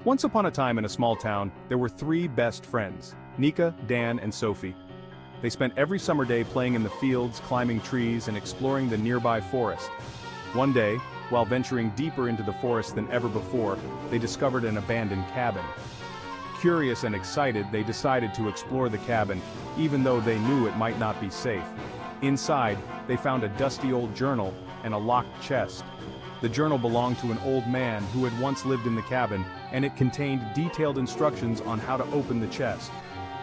Once upon a time in a small town, there were three best friends, Nica, Dan, and Sophie. They spent every summer day playing in the fields, climbing trees, and exploring the nearby forest. One day, while venturing deeper into the forest than ever before, they discovered an abandoned cabin. Curious and excited, they decided to explore the cabin, even though they knew it might not be safe. Inside, they found a dusty old journal and a locked chest. The journal belonged to an old man who had once lived in the cabin, and it contained detailed instructions on how to open the chest.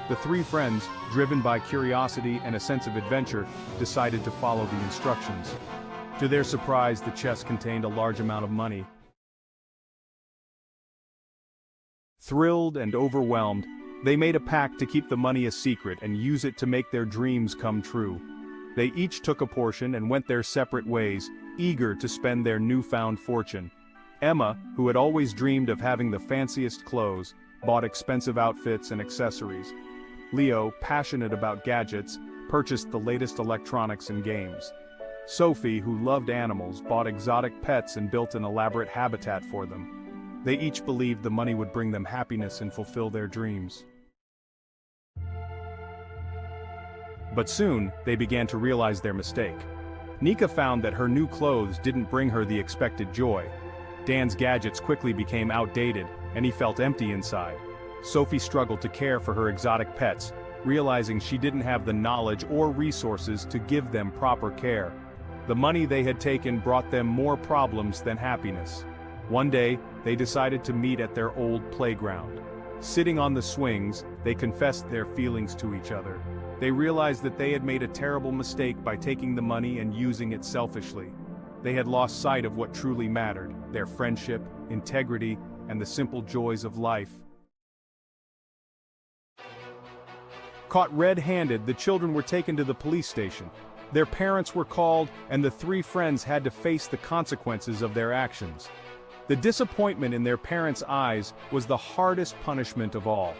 The three friends, driven by curiosity and a sense of adventure, decided to follow the instructions. To their surprise, the chest contained a large amount of money. Thrilled and overwhelmed, they made a pact to keep the money a secret and use it to make their dreams come true. They each took a portion and went their separate ways, eager to spend their newfound fortune. Emma, who had always dreamed of having the fanciest clothes, bought expensive outfits and accessories. Leo, passionate about gadgets, purchased the latest electronics and games. Sophie, who loved animals, bought exotic pets and built an elaborate habitat for them. They each believed the money would bring them happiness and fulfill their dreams. But soon, they began to realize their mistake. Nica found that her new clothes didn't bring her the expected joy. Dan's gadgets quickly became outdated, and he felt empty inside. Sophie struggled to care for her exotic pets, realizing she didn't have the knowledge or resources to give them proper care. The money they had taken brought them more problems than happiness. One day, they decided to meet at their old playground. Sitting on the swings, they confessed their feelings to each other. They realized that they had made a terrible mistake by taking the money and using it selfishly. They had lost sight of what truly mattered, their friendship, integrity, and the simple joys of life. Caught red-handed, the children were taken to the police station. Their parents were called, and the three friends had to face the consequences of their actions. The disappointment in their parents' eyes was the hardest punishment of all.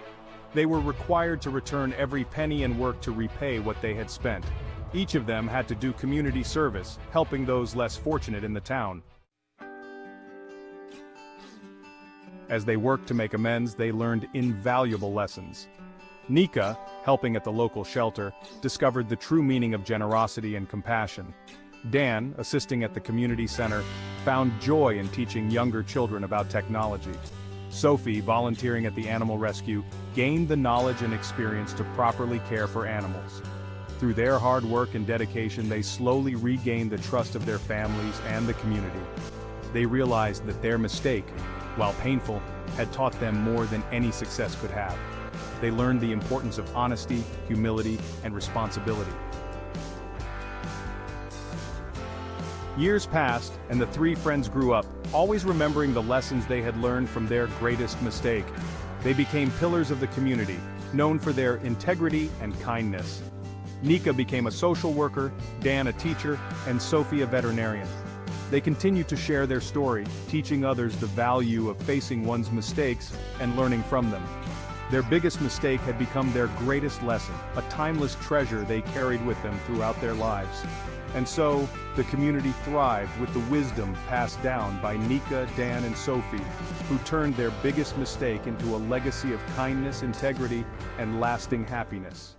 They were required to return every penny and work to repay what they had spent. Each of them had to do community service, helping those less fortunate in the town. As they worked to make amends, they learned invaluable lessons. Nica, helping at the local shelter, discovered the true meaning of generosity and compassion. Dan, assisting at the community center, found joy in teaching younger children about technology. Sophie, volunteering at the animal rescue, gained the knowledge and experience to properly care for animals. Through their hard work and dedication, they slowly regained the trust of their families and the community. They realized that their mistake, while painful, had taught them more than any success could have. They learned the importance of honesty, humility, and responsibility. Years passed, and the three friends grew up, always remembering the lessons they had learned from their greatest mistake. They became pillars of the community, known for their integrity and kindness. Nica became a social worker, Dan a teacher, and Sophie a veterinarian. They continued to share their story, teaching others the value of facing one's mistakes and learning from them. Their biggest mistake had become their greatest lesson, a timeless treasure they carried with them throughout their lives. And so, the community thrived with the wisdom passed down by Nica, Dan, and Sophie, who turned their biggest mistake into a legacy of kindness, integrity, and lasting happiness.